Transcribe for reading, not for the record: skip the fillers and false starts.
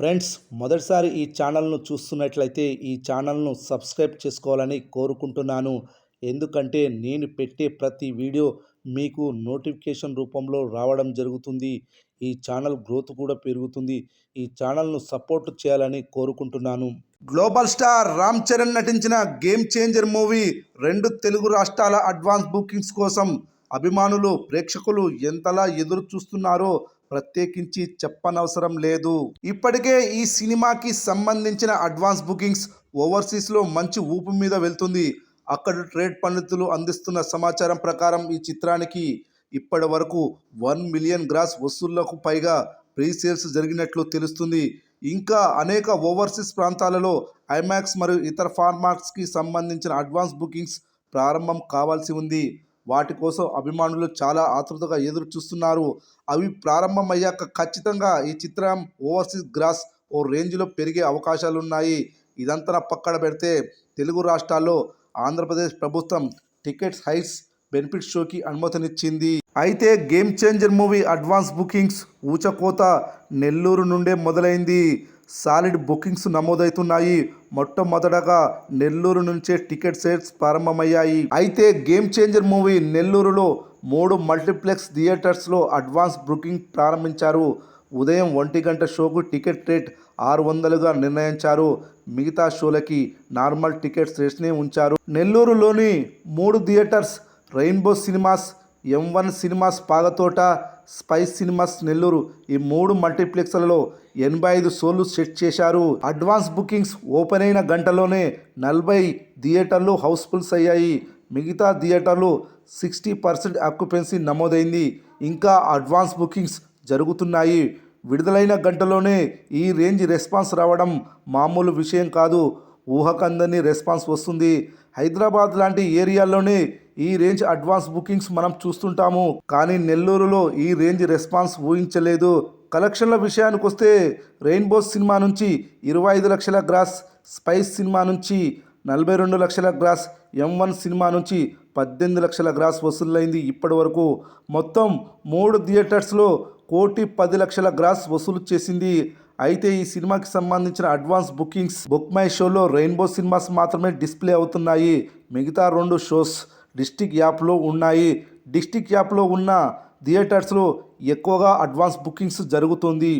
Friends, మొదటిసారి ఈ ఛానల్ను చూస్తున్నట్లయితే ఈ ఛానల్ను సబ్స్క్రైబ్ చేసుకోవాలని కోరుకుంటున్నాను. ఎందుకంటే నేను పెట్టే ప్రతి వీడియో మీకు నోటిఫికేషన్ రూపంలో రావడం జరుగుతుంది. ఈ ఛానల్ గ్రోత్ కూడా పెరుగుతుంది. ఈ ఛానల్ను సపోర్ట్ చేయాలని కోరుకుంటున్నాను. గ్లోబల్ స్టార్ రామ్ చరణ్ నటించిన గేమ్ చేంజర్ మూవీ 2 తెలుగు రాష్ట్రాల అడ్వాన్స్ బుకింగ్స్ కోసం అభిమానులు, ప్రేక్షకులు ఎంతలా ఎదురు చూస్తున్నారో ప్రత్యేకించి చెప్పనవసరం లేదు. ఇప్పటికే ఈ సినిమాకి సంబంధించిన అడ్వాన్స్ బుకింగ్స్ ఓవర్సీస్లో మంచి ఊపు మీద వెళ్తుంది. అక్కడి ట్రేడ్ పండితులు అందిస్తున్న సమాచారం ప్రకారం ఈ చిత్రానికి ఇప్పటి వరకు 1 మిలియన్ గ్రాస్ వసూళ్లకు పైగా ప్రీ సేల్స్ జరిగినట్లు తెలుస్తుంది. ఇంకా అనేక ఓవర్సీస్ ప్రాంతాలలో ఐమాక్స్ మరియు ఇతర ఫార్మాట్స్కి సంబంధించిన అడ్వాన్స్ బుకింగ్స్ ప్రారంభం కావాల్సి ఉంది. వాటి కోసం అభిమానులు చాలా ఆతృతగా ఎదురు చూస్తున్నారు. అవి ప్రారంభమయ్యాక ఖచ్చితంగా ఈ చిత్రం ఓవర్సీస్ గ్రాస్ ఓ రేంజ్లో పెరిగే అవకాశాలున్నాయి. ఇదంతా పక్కన పెడితే తెలుగు రాష్ట్రాల్లో ఆంధ్రప్రదేశ్ ప్రభుత్వం టికెట్స్ హైట్స్ బెనిఫిట్ షోకి అనుమతినిచ్చింది. అయితే game changer movie advance bookings ఊచకోత నెల్లూరు నుండే మొదలైంది. సాలిడ్ బుకింగ్స్ నమోదవుతున్నాయి. మొట్టమొదటగా నెల్లూరు నుంచే టికెట్ సేల్స్ ప్రారంభమయ్యాయి. అయితే గేమ్ చేంజర్ మూవీ నెల్లూరులో 3 మల్టీప్లెక్స్ థియేటర్స్లో అడ్వాన్స్ బుకింగ్ ప్రారంభించారు. ఉదయం 1 గంట షోకు టికెట్ రేట్ 600గా నిర్ణయించారు. మిగతా షోలకి నార్మల్ టికెట్స్ రేట్స్నే ఉంచారు. నెల్లూరులోని 3 theatres rainbow cinemas, M1 cinemas Pagathota, spice cinemas Nellore ఈ 3 మల్టీప్లెక్స్లలో 85 షోలు సెట్ చేశారు. అడ్వాన్స్ బుకింగ్స్ ఓపెన్ అయిన గంటలోనే 40 థియేటర్లు హౌస్ఫుల్స్ అయ్యాయి. మిగతా థియేటర్లు 60% ఆక్యుపెన్సీ నమోదైంది. ఇంకా అడ్వాన్స్ బుకింగ్స్ జరుగుతున్నాయి. విడుదలైన గంటలోనే ఈ రేంజ్ రెస్పాన్స్ రావడం మామూలు విషయం కాదు. ఊహకందని రెస్పాన్స్ వస్తుంది. హైదరాబాద్ లాంటి ఏరియాల్లోనే ఈ రేంజ్ అడ్వాన్స్ బుకింగ్స్ మనం చూస్తుంటాము. కానీ నెల్లూరులో ఈ రేంజ్ రెస్పాన్స్ ఊహించలేదు. కలెక్షన్ల విషయానికి వస్తే రెయిన్బో సినిమా నుంచి 25 లక్షల గ్రాస్, స్పైస్ సినిమా నుంచి 42 లక్షల గ్రాస్, M1 సినిమా నుంచి 18 లక్షల గ్రాస్ వసూలైంది. ఇప్పటి వరకు మొత్తం 3 థియేటర్స్లో 1,10,00,000 గ్రాస్ వసూలు చేసింది. అయితే ఈ సినిమాకి సంబంధించిన అడ్వాన్స్ బుకింగ్స్ బుక్ మై షోలో రెయిన్బో సినిమాస్ మాత్రమే డిస్ప్లే అవుతున్నాయి. మిగతా 2 షోస్ డిస్టిక్ యాప్లో ఉన్నాయి. డిస్టిక్ యాప్లో ఉన్న థియేటర్స్లో ఎక్కువగా అడ్వాన్స్ బుకింగ్స్ జరుగుతుంది.